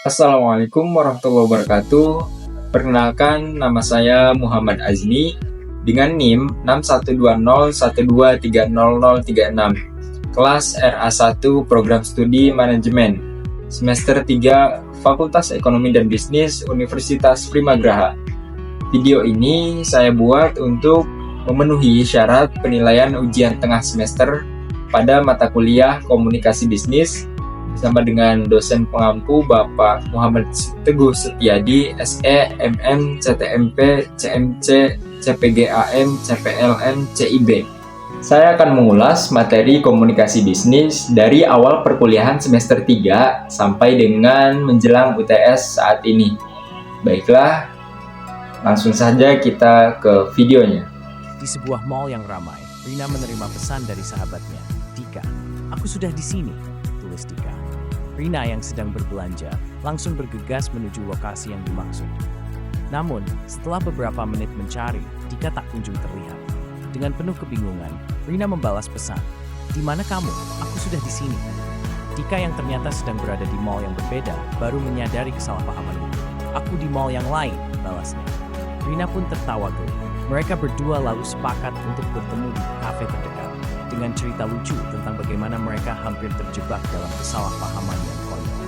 Assalamualaikum warahmatullahi wabarakatuh. Perkenalkan, nama saya Muhammad Azmi dengan NIM 612012300036, kelas RA1 Program Studi Manajemen, semester 3 Fakultas Ekonomi dan Bisnis Universitas Primagraha. Video ini saya buat untuk memenuhi syarat penilaian ujian tengah semester pada mata kuliah Komunikasi Bisnis bersama dengan dosen pengampu Bapak Muhammad Teguh Setiadi, SE, MM, CTMP, CMC, CPGAM, CPLN, CIB. Saya akan mengulas materi komunikasi bisnis dari awal perkuliahan semester 3 sampai dengan menjelang UTS saat ini. Baiklah, langsung saja kita ke videonya. Di sebuah mall yang ramai, Rina menerima pesan dari sahabatnya, "Dika, aku sudah di sini," tulis Dika. Rina yang sedang berbelanja langsung bergegas menuju lokasi yang dimaksud. Namun, setelah beberapa menit mencari, Dika tak kunjung terlihat. Dengan penuh kebingungan, Rina membalas pesan, "Di mana kamu? Aku sudah di sini." Dika yang ternyata sedang berada di mall yang berbeda baru menyadari kesalahpahaman itu. "Aku di mall yang lain," balasnya. Rina pun tertawa geli. Mereka berdua lalu sepakat untuk bertemu di kafe terdekat dengan cerita lucu tentang bagaimana mereka hampir terjebak dalam kesalahpahaman yang konyol.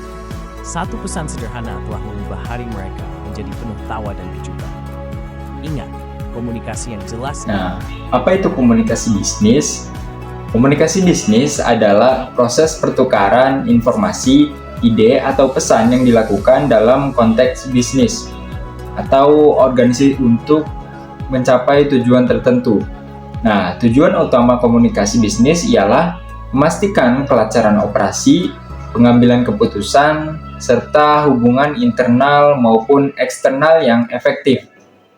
Satu pesan sederhana telah mengubah hari mereka menjadi penuh tawa dan kejutan. Ingat, komunikasi yang jelas. Nah, apa itu komunikasi bisnis? Komunikasi bisnis adalah proses pertukaran informasi, ide, atau pesan yang dilakukan dalam konteks bisnis atau organisasi untuk mencapai tujuan tertentu. Nah, tujuan utama komunikasi bisnis ialah memastikan kelancaran operasi, pengambilan keputusan, serta hubungan internal maupun eksternal yang efektif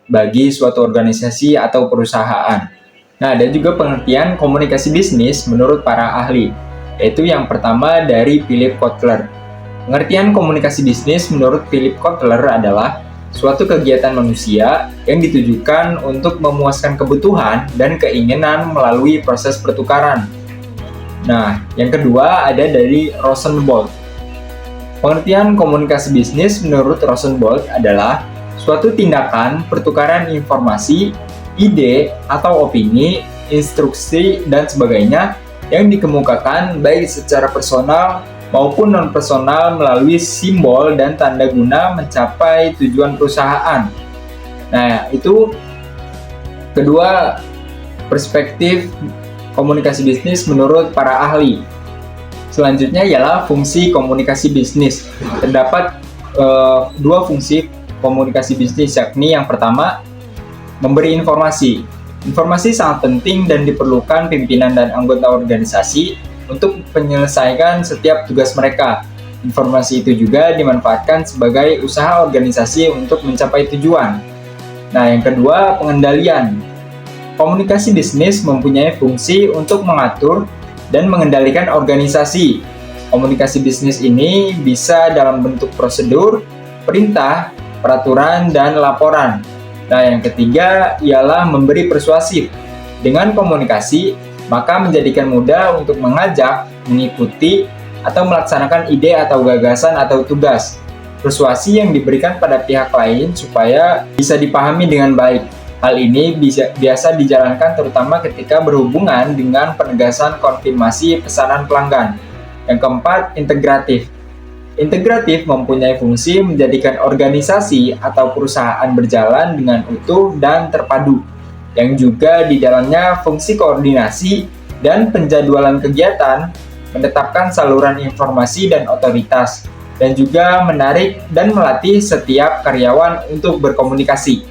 bagi suatu organisasi atau perusahaan. Nah, ada juga pengertian komunikasi bisnis menurut para ahli, yaitu yang pertama dari Philip Kotler. Pengertian komunikasi bisnis menurut Philip Kotler adalah suatu kegiatan manusia yang ditujukan untuk memuaskan kebutuhan dan keinginan melalui proses pertukaran. Nah, yang kedua ada dari Rosenbold. Pengertian komunikasi bisnis menurut Rosenbold adalah suatu tindakan pertukaran informasi, ide, atau opini, instruksi, dan sebagainya yang dikemukakan baik secara personal maupun non-personal melalui simbol dan tanda guna mencapai tujuan perusahaan. Nah, itu kedua perspektif komunikasi bisnis menurut para ahli. Selanjutnya ialah fungsi komunikasi bisnis. Terdapat dua fungsi komunikasi bisnis, yakni yang pertama, memberi informasi. Informasi sangat penting dan diperlukan pimpinan dan anggota organisasi untuk menyelesaikan setiap tugas mereka. Informasi itu juga dimanfaatkan sebagai usaha organisasi untuk mencapai tujuan. Nah, yang kedua, pengendalian. Komunikasi bisnis mempunyai fungsi untuk mengatur dan mengendalikan organisasi. Komunikasi bisnis ini bisa dalam bentuk prosedur, perintah, peraturan, dan laporan. Nah, yang ketiga ialah memberi persuasif. Dengan komunikasi, maka menjadikan mudah untuk mengajak, mengikuti, atau melaksanakan ide atau gagasan atau tugas. Persuasi yang diberikan pada pihak lain supaya bisa dipahami dengan baik. Hal ini biasa dijalankan terutama ketika berhubungan dengan penegasan konfirmasi pesanan pelanggan. Yang keempat, integratif. Integratif mempunyai fungsi menjadikan organisasi atau perusahaan berjalan dengan utuh dan terpadu, yang juga di dalamnya fungsi koordinasi dan penjadwalan kegiatan, menetapkan saluran informasi dan otoritas, dan juga menarik dan melatih setiap karyawan untuk berkomunikasi.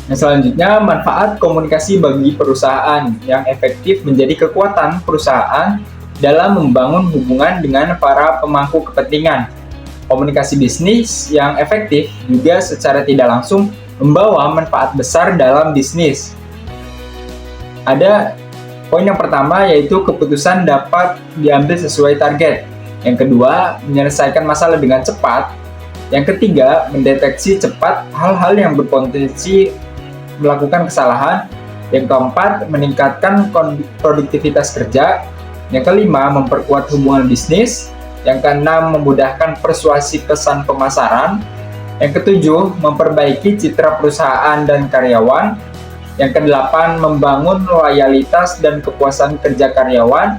Nah, selanjutnya, manfaat komunikasi bagi perusahaan yang efektif menjadi kekuatan perusahaan dalam membangun hubungan dengan para pemangku kepentingan. Komunikasi bisnis yang efektif juga secara tidak langsung membawa manfaat besar dalam bisnis. Ada poin yang pertama, yaitu keputusan dapat diambil sesuai target. Yang kedua, menyelesaikan masalah dengan cepat. Yang ketiga, mendeteksi cepat hal-hal yang berpotensi melakukan kesalahan. Yang keempat, meningkatkan produktivitas kerja. Yang kelima, memperkuat hubungan bisnis. Yang keenam, memudahkan persuasi pesan pemasaran. Yang ketujuh, memperbaiki citra perusahaan dan karyawan. Yang kedelapan, membangun loyalitas dan kepuasan kerja karyawan.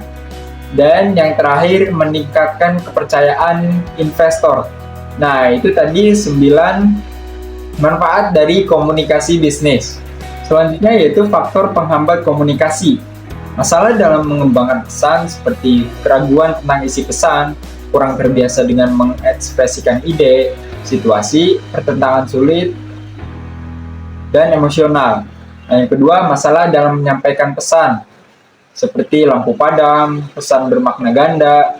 Dan yang terakhir, meningkatkan kepercayaan investor. Nah, itu tadi 9 manfaat dari komunikasi bisnis. Selanjutnya yaitu faktor penghambat komunikasi. Masalah dalam mengembangkan pesan seperti keraguan tentang isi pesan, kurang terbiasa dengan mengekspresikan ide, situasi, pertentangan sulit, dan emosional. Nah, yang kedua, masalah dalam menyampaikan pesan seperti lampu padam, pesan bermakna ganda,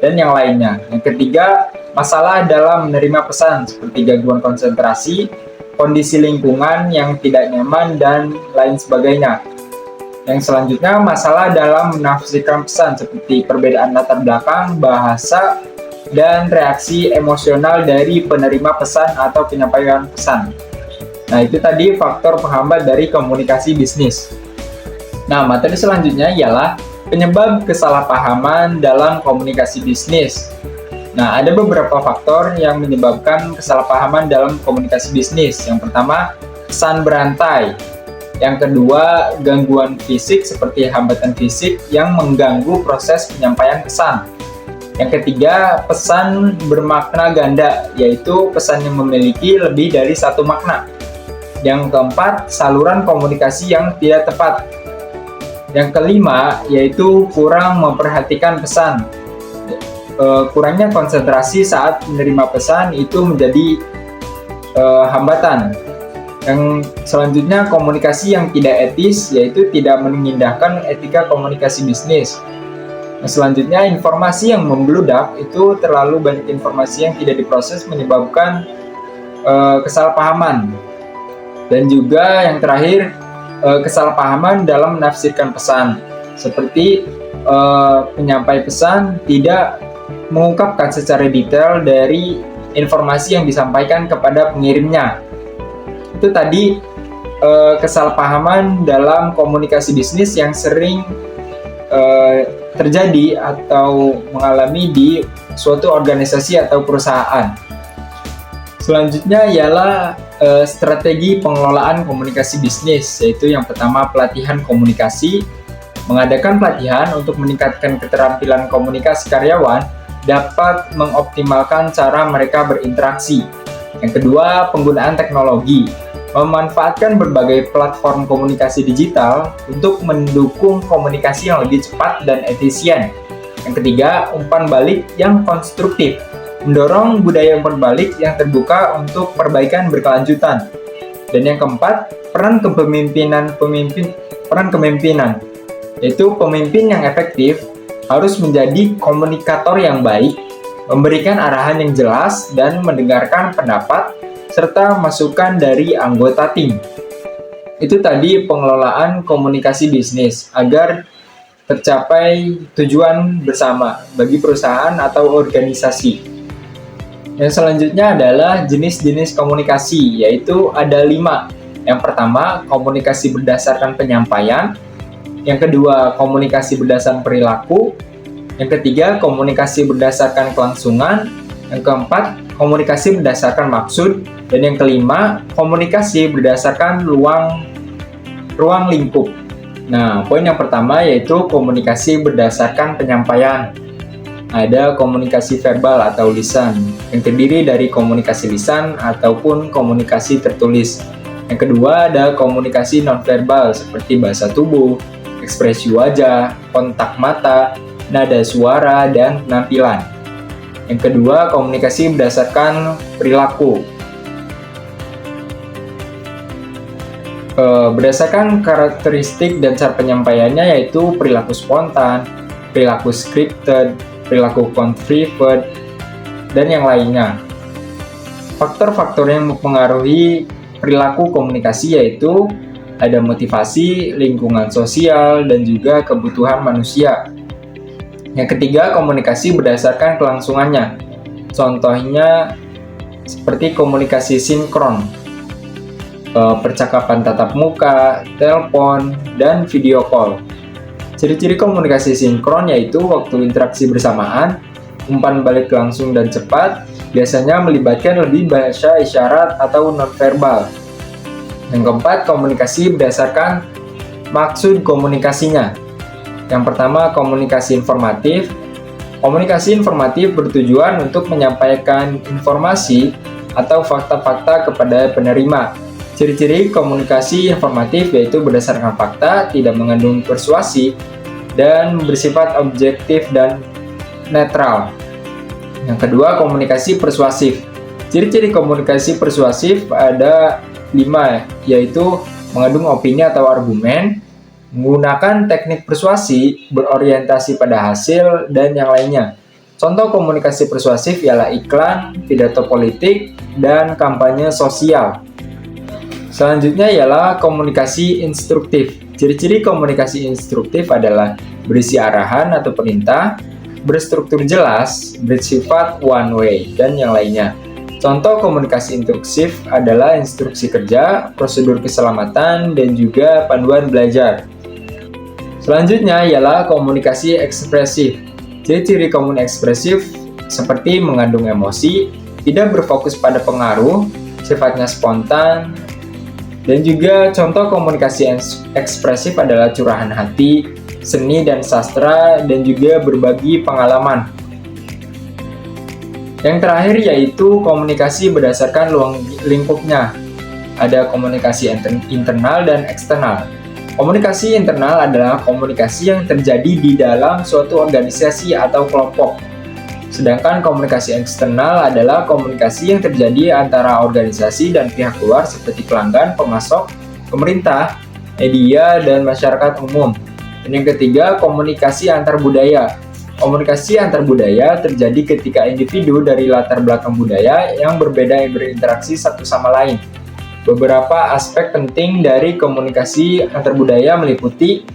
dan yang lainnya. Yang ketiga, masalah dalam menerima pesan seperti gangguan konsentrasi, kondisi lingkungan yang tidak nyaman, dan lain sebagainya. Yang selanjutnya, masalah dalam menafsirkan pesan seperti perbedaan latar belakang, bahasa, dan reaksi emosional dari penerima pesan atau penyampaian pesan. Nah, itu tadi faktor penghambat dari komunikasi bisnis. Nah, materi selanjutnya ialah penyebab kesalahpahaman dalam komunikasi bisnis. Nah, ada beberapa faktor yang menyebabkan kesalahpahaman dalam komunikasi bisnis. Yang pertama, pesan berantai. Yang kedua, gangguan fisik seperti hambatan fisik yang mengganggu proses penyampaian pesan. Yang ketiga, pesan bermakna ganda, yaitu pesan yang memiliki lebih dari satu makna. Yang keempat, saluran komunikasi yang tidak tepat. Yang kelima, yaitu kurang memperhatikan pesan. Kurangnya konsentrasi saat menerima pesan itu menjadi hambatan. Yang selanjutnya, komunikasi yang tidak etis, yaitu tidak mengindahkan etika komunikasi bisnis. Nah, selanjutnya, informasi yang membludak, itu terlalu banyak informasi yang tidak diproses menyebabkan kesalahpahaman. Dan juga yang terakhir, kesalahpahaman dalam menafsirkan pesan, seperti penyampai pesan tidak mengungkapkan secara detail dari informasi yang disampaikan kepada pengirimnya. Itu tadi kesalahpahaman dalam komunikasi bisnis yang sering terjadi atau mengalami di suatu organisasi atau perusahaan. Selanjutnya ialah strategi pengelolaan komunikasi bisnis, yaitu yang pertama, pelatihan komunikasi. Mengadakan pelatihan untuk meningkatkan keterampilan komunikasi karyawan dapat mengoptimalkan cara mereka berinteraksi. Yang kedua, penggunaan teknologi. Memanfaatkan berbagai platform komunikasi digital untuk mendukung komunikasi yang lebih cepat dan efisien. Yang ketiga, umpan balik yang konstruktif. Mendorong budaya umpan balik yang terbuka untuk perbaikan berkelanjutan. Dan yang keempat, peran kepemimpinan. Yaitu pemimpin yang efektif harus menjadi komunikator yang baik, memberikan arahan yang jelas, dan mendengarkan pendapat serta masukan dari anggota tim. Itu tadi pengelolaan komunikasi bisnis agar tercapai tujuan bersama bagi perusahaan atau organisasi. Yang selanjutnya adalah jenis-jenis komunikasi, yaitu ada 5. Yang pertama, komunikasi berdasarkan penyampaian. Yang kedua, komunikasi berdasarkan perilaku. Yang ketiga, komunikasi berdasarkan kelangsungan. Yang keempat, komunikasi berdasarkan maksud. Dan yang kelima, komunikasi berdasarkan ruang lingkup. Nah, poin yang pertama yaitu komunikasi berdasarkan penyampaian. Ada komunikasi verbal atau lisan, yang terdiri dari komunikasi lisan ataupun komunikasi tertulis. Yang kedua, ada komunikasi nonverbal seperti bahasa tubuh, ekspresi wajah, kontak mata, nada suara, dan penampilan. Yang kedua, komunikasi berdasarkan perilaku. Berdasarkan karakteristik dan cara penyampaiannya yaitu perilaku spontan, perilaku scripted, perilaku contrived, dan yang lainnya. Faktor-faktor yang mempengaruhi perilaku komunikasi yaitu ada motivasi, lingkungan sosial, dan juga kebutuhan manusia. Yang ketiga, komunikasi berdasarkan kelangsungannya. Contohnya seperti komunikasi sinkron, percakapan tatap muka, telepon, dan video call. Ciri-ciri komunikasi sinkron yaitu waktu interaksi bersamaan, Umpan balik langsung dan cepat biasanya melibatkan lebih bahasa isyarat atau nonverbal. Yang keempat, komunikasi berdasarkan maksud komunikasinya. Yang pertama, komunikasi informatif. Komunikasi informatif bertujuan untuk menyampaikan informasi atau fakta-fakta kepada penerima. Ciri-ciri komunikasi informatif yaitu berdasarkan fakta, tidak mengandung persuasi, dan bersifat objektif dan netral. Yang kedua, komunikasi persuasif. Ciri-ciri komunikasi persuasif ada 5, yaitu mengandung opini atau argumen, menggunakan teknik persuasi, berorientasi pada hasil, dan yang lainnya. Contoh komunikasi persuasif ialah iklan, pidato politik, dan kampanye sosial. Selanjutnya ialah komunikasi instruktif. Ciri-ciri komunikasi instruktif adalah berisi arahan atau perintah, berstruktur jelas, bersifat one way, dan yang lainnya. Contoh komunikasi instruksif adalah instruksi kerja, prosedur keselamatan, dan juga panduan belajar. Selanjutnya ialah komunikasi ekspresif. Ciri-ciri komunikasi ekspresif seperti mengandung emosi, tidak berfokus pada pengaruh, sifatnya spontan, dan juga contoh komunikasi ekspresif adalah curahan hati, seni dan sastra, dan juga berbagi pengalaman. Yang terakhir yaitu komunikasi berdasarkan ruang lingkupnya. Ada komunikasi internal dan eksternal. Komunikasi internal adalah komunikasi yang terjadi di dalam suatu organisasi atau kelompok. Sedangkan komunikasi eksternal adalah komunikasi yang terjadi antara organisasi dan pihak luar seperti pelanggan, pemasok, pemerintah, media, dan masyarakat umum. Dan yang ketiga, komunikasi antar budaya. Komunikasi antar budaya terjadi ketika individu dari latar belakang budaya yang berbeda berinteraksi satu sama lain. Beberapa aspek penting dari komunikasi antar budaya meliputi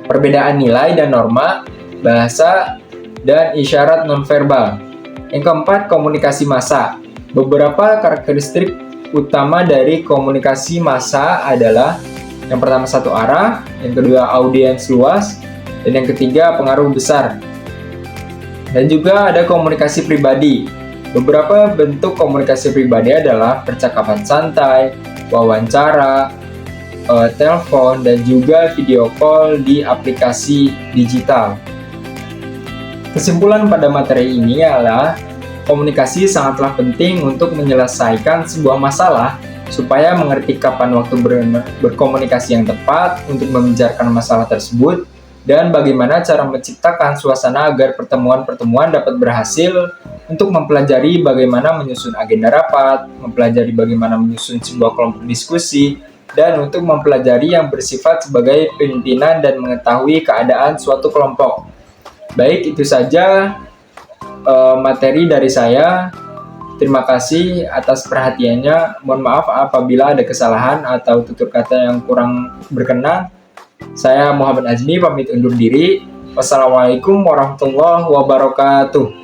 perbedaan nilai dan norma, bahasa, dan isyarat nonverbal. Yang keempat, komunikasi massa. Beberapa karakteristik utama dari komunikasi massa adalah yang pertama satu arah, yang kedua audiens luas, dan yang ketiga pengaruh besar. Dan juga ada komunikasi pribadi. Beberapa bentuk komunikasi pribadi adalah percakapan santai, wawancara, telepon, dan juga video call di aplikasi digital. Kesimpulan pada materi ini adalah komunikasi sangatlah penting untuk menyelesaikan sebuah masalah supaya mengerti kapan waktu berkomunikasi yang tepat untuk membicarakan masalah tersebut dan bagaimana cara menciptakan suasana agar pertemuan-pertemuan dapat berhasil untuk mempelajari bagaimana menyusun agenda rapat, mempelajari bagaimana menyusun sebuah kelompok diskusi, dan untuk mempelajari yang bersifat sebagai pimpinan dan mengetahui keadaan suatu kelompok. Baik, itu saja materi dari saya. Terima kasih atas perhatiannya. Mohon maaf apabila ada kesalahan atau tutur kata yang kurang berkenan. Saya Muhammad Azmi pamit undur diri. Wassalamualaikum warahmatullahi wabarakatuh.